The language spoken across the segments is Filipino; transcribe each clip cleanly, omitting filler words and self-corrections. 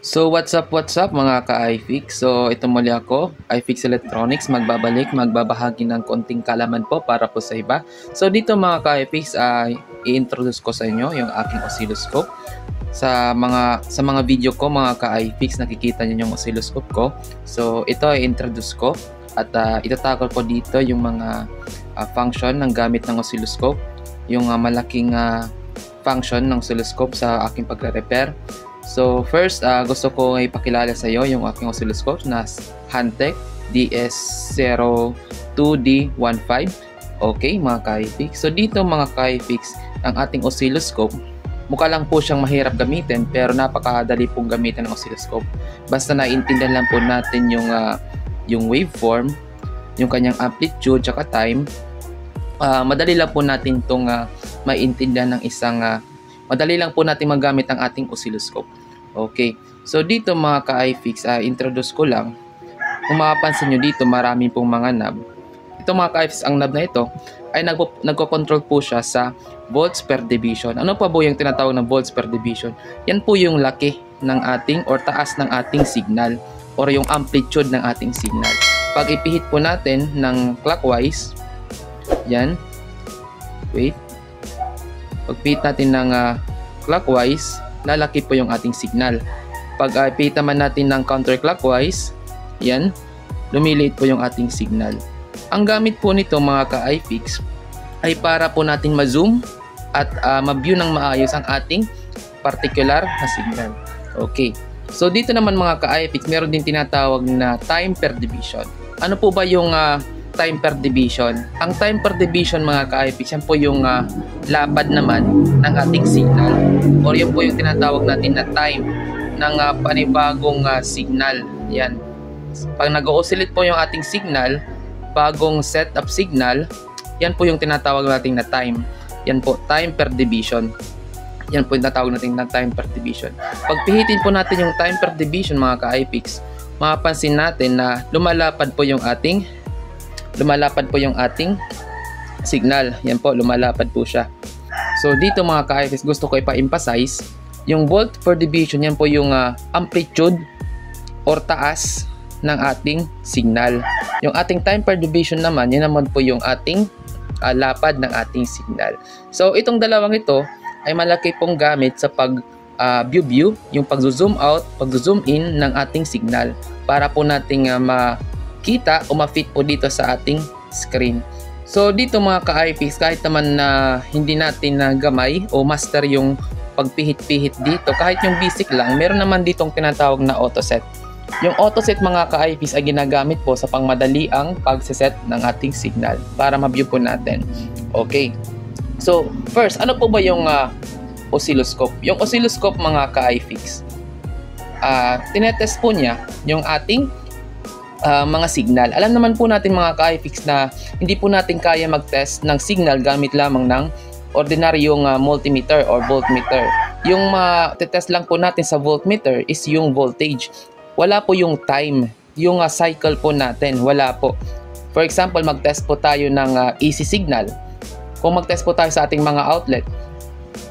So what's up mga ka-iFix? So ito muli ako, iFix Electronics, magbabahagi ng konting kalaman po para po sa iba. So dito mga ka-iFix ay i-introduce ko sa inyo yung aking oscilloscope. Sa mga video ko mga ka-iFix, nakikita niyo yung oscilloscope ko. So ito ay introduce ko at itatakol ko dito yung mga function ng gamit ng oscilloscope, yung malaking function ng oscilloscope sa aking pagre-repair. So first, gusto ko ipakilala sa iyo yung aking oscilloscope na Hantek DS02D15. Okay mga ka-iFix. So dito mga ka-iFix, ang ating oscilloscope, mukha lang po siyang mahirap gamitin pero napakadali pong gamitin ng oscilloscope. Basta naiintindihan lang po natin yung waveform, yung kanyang amplitude at time. Madali lang po natin itong maintindihan ng madali lang po natin magamit ang ating oscilloscope. Okay. So dito mga ka-iFix, introduce ko lang. Kung makapansin nyo dito, marami pong mga knob. Ito mga ka-iFix, ang knob na ito ay nagko-control po siya sa volts per division. Ano pa po yung tinatawag na volts per division? Yan po yung laki ng ating or taas ng ating signal or yung amplitude ng ating signal. Pag ipihit po natin ng clockwise, yan. Wait. Pag-pihit natin ng clockwise, lalaki po yung ating signal. Pag ipihit naman natin ng counterclockwise, yan, lumiliit po yung ating signal. Ang gamit po nito mga ka-iFix ay para po natin ma-zoom at ma-view ng maayos ang ating particular na signal. Okay. So dito naman mga ka-iFix, meron din tinatawag na time per division. Ano po ba yung time per division? Ang time per division mga ka-iFix, yan po yung lapad naman ng ating signal or yun po yung tinatawag natin na time ng panibagong signal. Yan. Pag nag-oscillate po yung ating signal, bagong setup signal, yan po yung tinatawag natin na time. Yan po, time per division. Yan po yung tinatawag natin na time per division. Pag pihitin po natin yung time per division mga ka-iFix, mapapansin natin na lumalapad po yung ating signal. Yan po, lumalapad po siya. So dito mga ka-iFix, gusto ko ipa-emphasize yung volt per division. Yan po yung amplitude or taas ng ating signal. Yung ating time per division naman, yan naman po yung ating lapad ng ating signal. So itong dalawang ito ay malaki pong gamit sa view, yung pag-zoom out, pag-zoom in ng ating signal para po nating makita o ma-fit po dito sa ating screen. So dito mga ka-iFix, kahit naman na hindi natin gamay o master yung pagpihit-pihit dito, kahit yung basic lang, meron naman ditong tinatawag na auto set. Yung auto set mga ka-iFix ay ginagamit po sa pangmadali ang pagsiset ng ating signal para ma-view po natin. Okay. So first, ano po ba yung oscilloscope? Yung oscilloscope mga ka-iFix, tinetest po niya yung ating mga signal. Alam naman po natin mga ka-iFix na hindi po natin kaya mag-test ng signal gamit lamang ng ordinaryong multimeter or voltmeter. Yung test lang po natin sa voltmeter is yung voltage. Wala po yung time, yung cycle po natin, wala po. For example, mag-test po tayo ng AC signal. Kung mag-test po tayo sa ating mga outlet,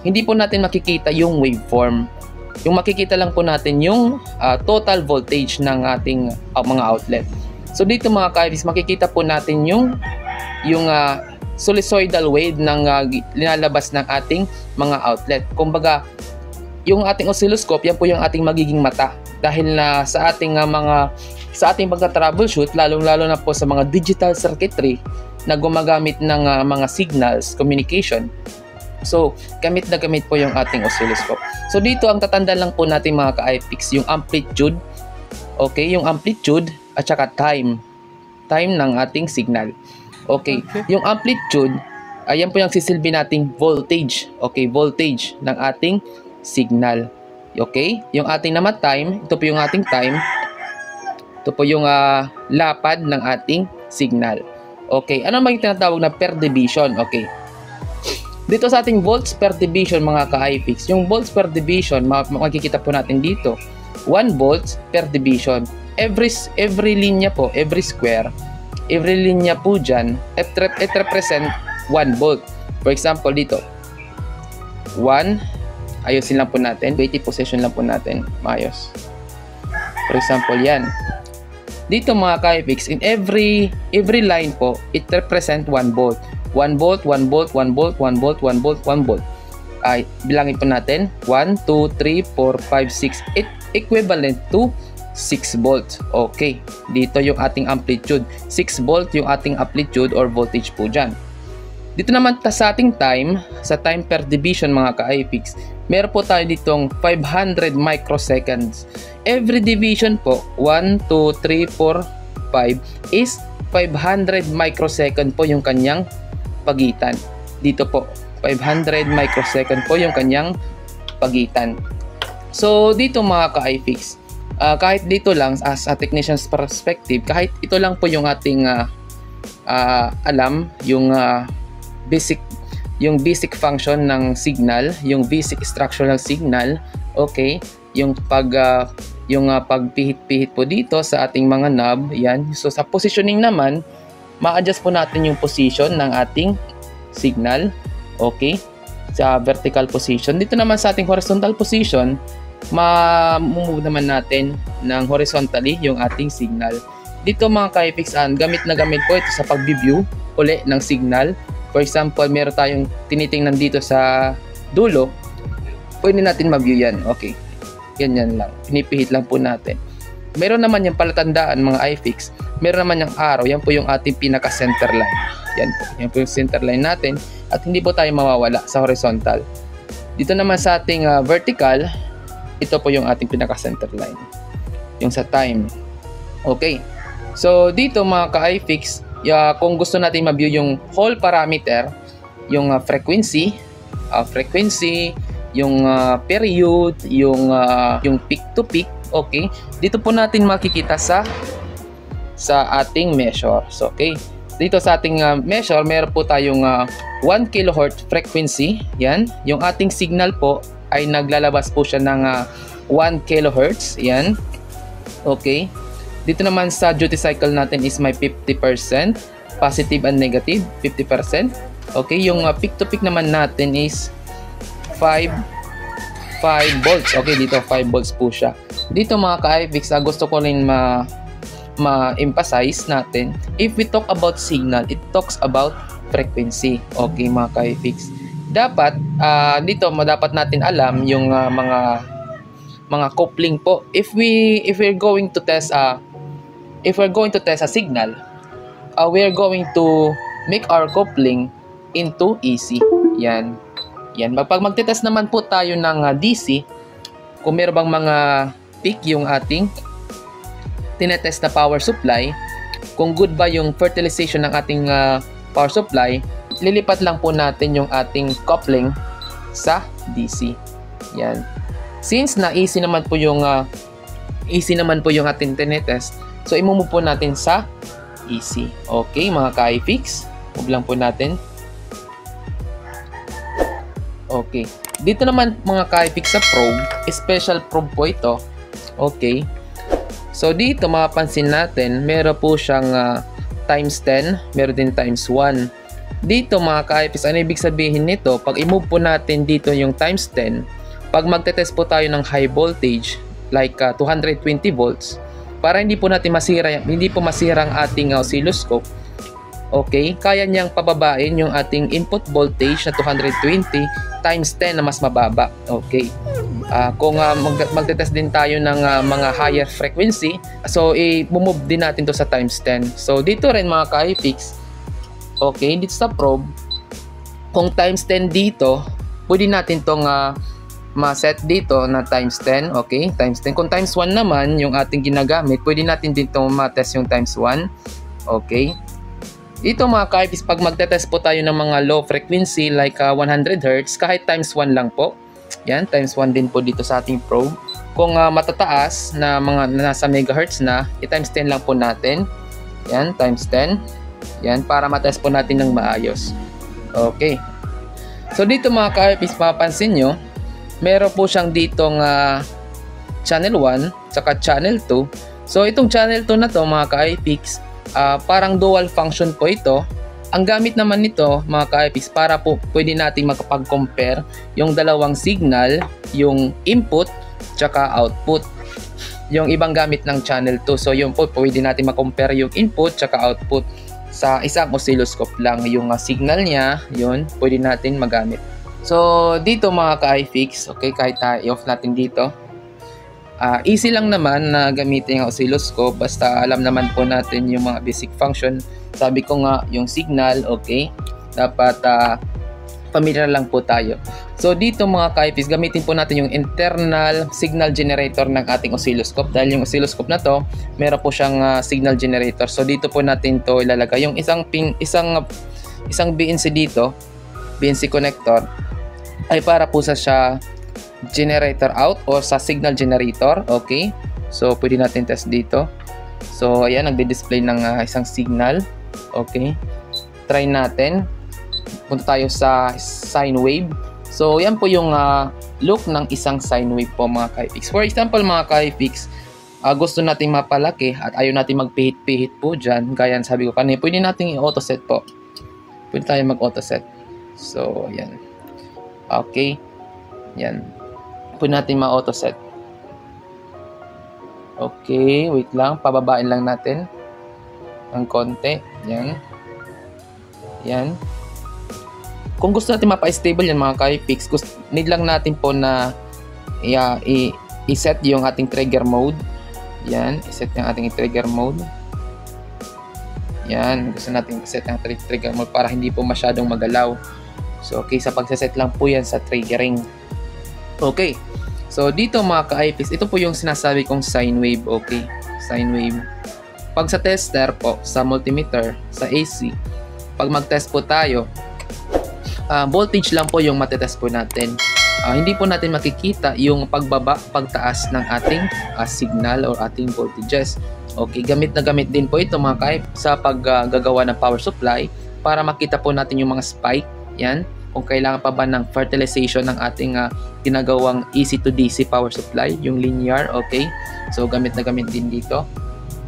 hindi po natin makikita yung waveform. Yung makikita lang po natin yung total voltage ng ating mga outlet. So dito mga ka-iFix, makikita po natin yung sinusoidal wave ng linalabas ng ating mga outlet. Kumbaga, yung ating oscilloscope, yan po yung ating magiging mata. Dahil na sa ating pagka-troubleshoot, lalong-lalo na po sa mga digital circuitry na gumagamit ng mga signals, communication. So, gamit na gamit po yung ating oscilloscope. So, dito ang tatandaan lang po natin mga ka-iFix, yung amplitude. Okay, yung amplitude at saka time. Time ng ating signal. Okay, yung amplitude, ayan po yung sisilbi nating voltage. Okay, voltage ng ating signal. Okay, yung ating naman time, ito po yung ating time. Ito po yung lapad ng ating signal. Okay, ano may tinatawag na per division? Okay. Dito sa ating volts per division mga ka-iFix, yung volts per division, makikita po natin dito, 1 volts per division. Every linya po, every square, every linya po dyan, it represent 1 volt. For example, dito, 1, ayusin lang po natin, 80 position lang po natin, maayos. For example, yan. Dito mga ka-FX, in every line po, it represent 1 volt. 1 volt, 1 volt, 1 volt, 1 volt, 1 volt, 1 volt. Ay, bilangin po natin. 1, 2, 3, 4, 5, 6. It equivalent to 6 volts. Okay. Dito yung ating amplitude. 6 volt yung ating amplitude or voltage po dyan. Dito naman sa ating time, sa time per division mga ka-IFIX, meron po tayo ditong 500 microseconds. Every division po, 1, 2, 3, 4, 5 is 500 microsecond po yung kanyang pagitan. Dito po, 500 microsecond po yung kanyang pagitan. So, dito mga ka-IFIX, kahit dito lang as a technician's perspective, kahit ito lang po yung ating alam, yung basic function ng signal, yung basic structure ng signal, okay, yung pagpihit-pihit po dito sa ating mga knob, yan. So sa positioning naman, ma-adjust po natin yung position ng ating signal, okay, sa vertical position. Dito naman sa ating horizontal position, ma-move naman natin ng horizontally yung ating signal. Dito mga ka-IFIX, gamit na gamit po ito sa pag-view uli ng signal. For example, meron tayong tinitingnan dito sa dulo, pwede natin ma-view yan. Okay, ganyan lang, pinipihit lang po natin. Meron naman yung palatandaan mga IFIX, meron naman yung arrow, yan po yung ating pinaka-center line. Yan po yung center line natin at hindi po tayo mawawala sa horizontal. Dito naman sa ating vertical, ito po yung ating pinaka-center line, yung sa time. Okay, so dito mga ka-IFIX, kung gusto natin ma-view yung whole parameter, yung frequency, yung period, yung peak to peak, okay, dito po natin makikita sa ating measures. Okay, dito sa ating measure, meron po tayong 1 kHz frequency. Yan, yung ating signal po ay naglalabas po siya ng 1 kHz. Yan, okay. Dito naman sa duty cycle natin is may 50%, positive and negative, 50%. Okay, yung peak to peak naman natin is 5 volts. Okay, dito 5 volts po siya. Dito mga ka-IFIX, gusto ko rin ma-emphasize natin, if we talk about signal, it talks about frequency. Okay mga ka-IFIX. Dapat, dito dapat natin alam yung mga coupling po. If we're going to test a signal, we are going to make our coupling into AC. Yan. Pag magte-test naman po tayo ng DC, kung meron bang mga peak yung ating tinetest na power supply, kung good ba yung fertilization ng ating power supply, lilipat lang po natin yung ating coupling sa DC. Yan. Since na AC naman po yung ating tinetest, so i-move po natin sa AC. Okay mga ka-IFIX, move lang po natin. Okay, dito naman mga ka-IFIX sa probe, special probe po ito. Okay, so dito mapapansin natin, meron po siyang times 10, meron din times 1. Dito mga ka-IFIX, ano ibig sabihin nito? Pag i-move po natin dito yung times 10, pag magte-test po tayo ng high voltage like 220 volts, para hindi po masira ang ating oscilloscope, okay, kaya niyang pababain yung ating input voltage na 220 times 10 na mas mababa. Okay, kung magte-test din tayo ng mga higher frequency, so i-move din natin to sa times 10. So dito rin mga ka-IFIX, okay, dito sa probe, kung times 10 dito, pwede natin tong ma-set dito na times 10, okay, times 10. Kung times 1 naman yung ating ginagamit, pwede natin dito ma-test yung times 1, okay. Dito mga ka-IFIX, pag magte-test po tayo ng mga low frequency like 100 Hz, kahit times 1 lang po, yan, times 1 din po dito sa ating probe. Kung matataas na mga nasa megahertz na, i-times 10 lang po natin, yan, times 10, yan, para ma-test po natin ng maayos. Okay, so dito mga ka-IFIX, mapapansin nyo, meron po siyang ditong channel 1 saka channel 2. So itong channel 2 na to mga ka-IFIX, parang dual function po ito. Ang gamit naman nito mga ka-IFIX, para po pwede natin makapag-compare yung dalawang signal, yung input tsaka output. yung ibang gamit ng channel 2. So yun po, pwede natin ma-compare yung input tsaka output sa isang oscilloscope lang. Yung signal niya, yun, pwede natin magamit. So dito mga ka-iFix, okay, kahit i-off natin dito. Easy lang naman na gamitin yung oscilloscope basta alam naman po natin yung mga basic function. Sabi ko nga, yung signal, okay, dapat familiar lang po tayo. So dito mga ka-iFix, gamitin po natin yung internal signal generator ng ating oscilloscope. Dahil yung oscilloscope na to, meron po siyang signal generator. So dito po natin to ilalagay. Yung isang BNC dito, BNC connector, ay para po sa generator out or sa signal generator. Okay, so pwede natin test dito. So ayan, nagdi-display ng isang signal. Okay, try natin. Punta tayo sa sine wave. So yan po yung look ng isang sine wave po mga ka-iFix. For example mga ka-iFix, gusto nating mapalaki at ayaw natin magpihit-pihit po dyan, gaya sabi ko kanina, pwede natin i-auto set po. Pwede tayo mag-auto set. So yan. Okay, yan, pwede natin ma-auto set. Okay, wait lang, pababain lang natin ng konti. Yan. Yan. Kung gusto natin mapa-stable yan mga ka-iFix, need lang natin po na i-set yung ating trigger mode. Yan, i-set yung ating trigger mode. Yan, gusto natin i-set yung trigger mode para hindi po masyadong magalaw. So okay, sa pagsaset lang po yan sa triggering. Okay, so dito mga ka-iFix, ito po yung sinasabi kong sine wave. Okay, sine wave. Pag sa tester po, sa multimeter, sa AC, pag mag-test po tayo, voltage lang po yung matetest po natin. Hindi po natin makikita yung pagbaba, pagtaas ng ating signal or ating voltages. Okay, gamit na gamit din po ito mga ka-iFix sa paggagawa ng power supply para makita po natin yung mga spike. Yan, kung kailangan pa ba ng fertilization ng ating ginagawang AC to DC power supply, yung linear. Okay, so gamit na gamit din dito.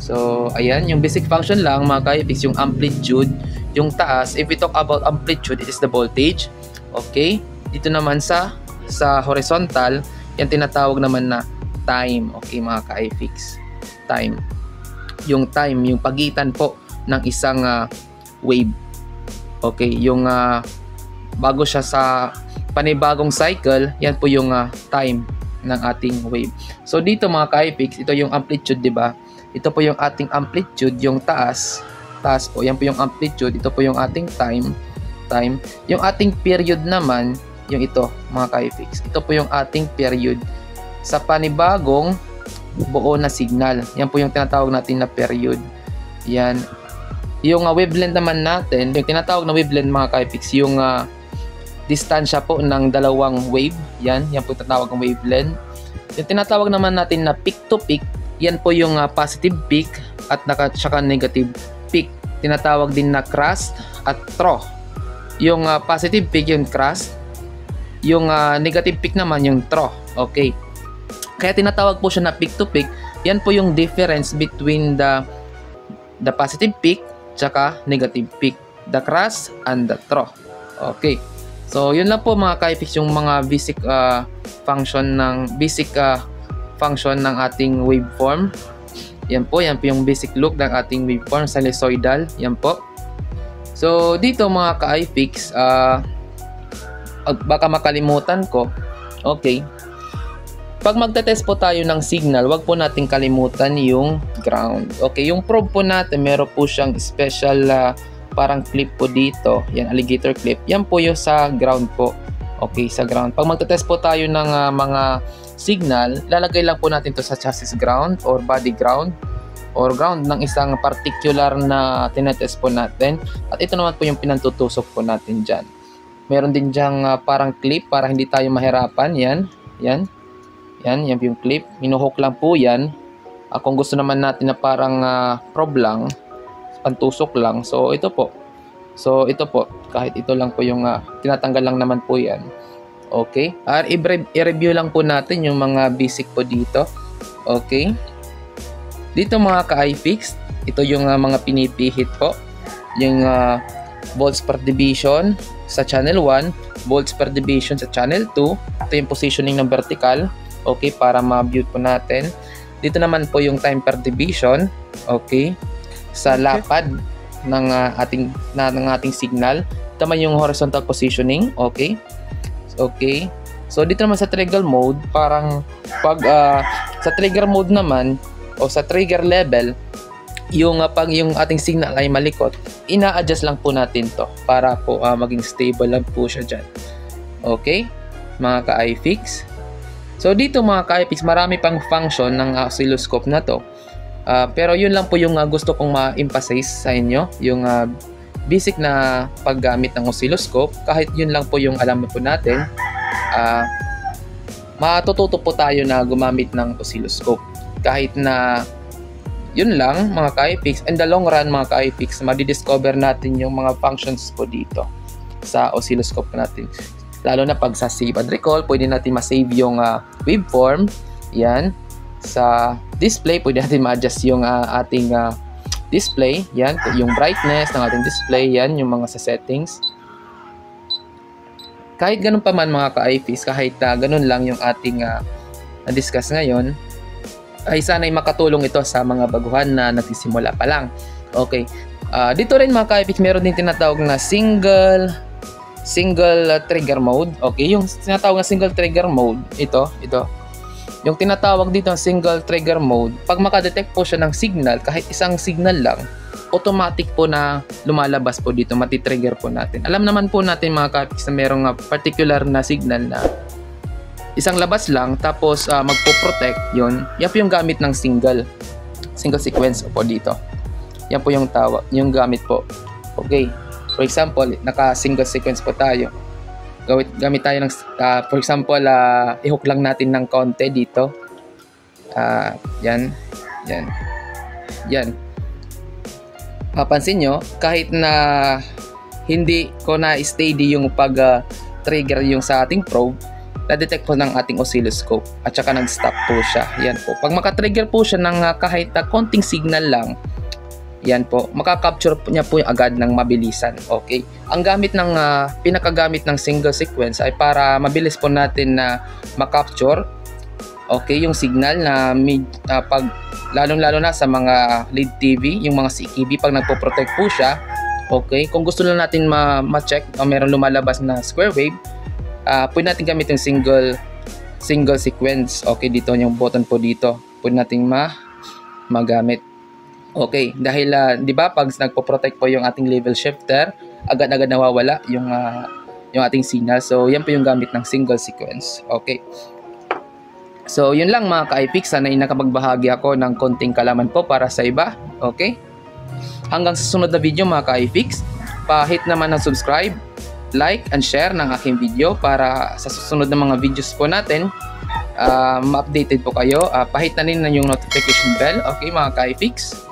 So ayan, yung basic function lang mga ka-iFix, yung amplitude, yung taas. If we talk about amplitude, it is the voltage. Okay, dito naman sa horizontal, yan tinatawag naman na time. Okay mga ka-iFix, time. Yung time, yung pagitan po ng isang wave. Okay, yung bago siya sa panibagong cycle, yan po yung time ng ating wave. So dito mga ka-iFix, ito yung amplitude, di ba? Ito po yung ating amplitude, yung taas po, yan po yung amplitude. Ito po yung ating time. Yung ating period naman, yung ito mga ka-iFix, ito po yung ating period sa panibagong buo na signal. Yan po yung tinatawag natin na period. Yan. Yung wavelength naman natin, yung tinatawag na wavelength mga ka-iFix, yung distansya po ng dalawang wave. Yan po tinatawag ng wavelength. Yung tinatawag naman natin na peak to peak, yan po yung positive peak at saka negative peak. Tinatawag din na crest at trough. Yung positive peak yung crest, yung negative peak naman yung trough. Okay, kaya tinatawag po siya na peak to peak. Yan po yung difference between the positive peak tsaka negative peak, the crest and the trough. Okay, so yun lang po mga ka-iFix, yung mga basic function ng ating waveform. Yan po yung basic look ng ating waveform, sinusoidal. Yan po. So dito mga ka-iFix, baka makalimutan ko. Okay, pag magte-test po tayo ng signal, wag po natin kalimutan yung ground. Okay, yung probe po natin, meron po siyang special parang clip po dito. Yan, alligator clip. Yan po yung sa ground po. Okay, sa ground. Pag magte-test po tayo ng mga signal, lalagay lang po natin to sa chassis ground or body ground or ground ng isang particular na tinetest po natin. At ito naman po yung pinantutusok po natin dyan. Meron din dyang parang clip para hindi tayo mahirapan. Yan yung clip. Minuhook lang po yan. Kung gusto naman natin na parang probe lang, pantusok lang. So ito po. Kahit ito lang po yung tinatanggal lang naman po yan. Okay. I-review lang po natin yung mga basic po dito. Okay. Dito mga ka-iFix, ito yung mga pinipihit po. Yung volts per division sa channel 1, volts per division sa channel 2. Ito yung positioning ng vertical. Okay, para ma-view po natin. Dito naman po yung time per division, okay, sa lapad ng ating signal. Ito naman yung horizontal positioning, okay. Okay. So dito naman sa trigger mode, parang pag sa trigger mode naman o sa trigger level, pag yung ating signal ay malikot, ina-adjust lang po natin to para po maging stable lang po siya dyan. Okay, mga ka-iFix. So dito mga ka-iFix, marami pang function ng oscilloscope na to. Pero yun lang po yung gusto kong ma-emphasize sa inyo, yung basic na paggamit ng oscilloscope. Kahit yun lang po yung alam po natin, matututo po tayo na gumamit ng oscilloscope. Kahit na yun lang mga ka-iFix, in the long run mga ka-iFix, madidiscover natin yung mga functions po dito sa oscilloscope natin. Lalo na pag sa save and recall, pwede natin ma-save yung waveform. Yan. Sa display, pwede natin ma-adjust yung ating display. Yan. Yung brightness ng ating display. Yan. Yung mga sa settings. Kahit ganun pa man mga ka-iFix, kahit ganun lang yung ating na-discuss ngayon, ay sana'y makatulong ito sa mga baguhan na nagsisimula pa lang. Okay. Dito rin mga ka-iFix, meron din tinatawag na single trigger mode. Okay, yung tinatawag na single trigger mode, ito. Yung tinatawag dito ng single trigger mode, pag makadetect po siya ng signal, kahit isang signal lang, automatic po na lumalabas po dito, matitrigger po natin. Alam naman po natin mga ka-iFix na merong particular na signal na isang labas lang, tapos magpo-protect yun. Yan po yung gamit ng single sequence po dito. Yan po yung yung gamit po. Okay. For example, naka-single sequence po tayo. Gamit tayo ng, for example, i-hook lang natin ng konti dito. Yan. Papansin nyo, kahit na hindi ko na steady yung pag-trigger yung sa ating probe, na-detect po ng ating oscilloscope at saka nag-stop po siya. Yan po. Pag makatrigger po siya ng kahit konting signal lang, yan po, makakapture niya po yung agad ng mabilisan. Okay. Ang gamit ng pinakagamit ng single sequence ay para mabilis po natin na makapture, okay, yung signal na pag lalong-lalo na sa mga LED TV, yung mga CCTV, pag nagpo-protect po siya, okay, kung gusto lang natin ma-check o meron lumalabas na square wave, pwede natin gamit yung single sequence. Okay, dito yung button po dito. Pwede natin magamit. Okay, dahil di ba pag nagpo-protect po yung ating level shifter, agad-agad nawawala yung ating signal. So, yan po yung gamit ng single sequence. Okay. So, yun lang mga ka-iFix. Sana nakapagbahagi ako ng konting kalaman po para sa iba. Okay? Hanggang sa sunod na video mga ka-iFix, pa-hit naman ng subscribe, like and share ng aking video para sa susunod na mga videos po natin ma-updated po kayo. Pahit na rin yung notification bell. Okay mga ka-iFix?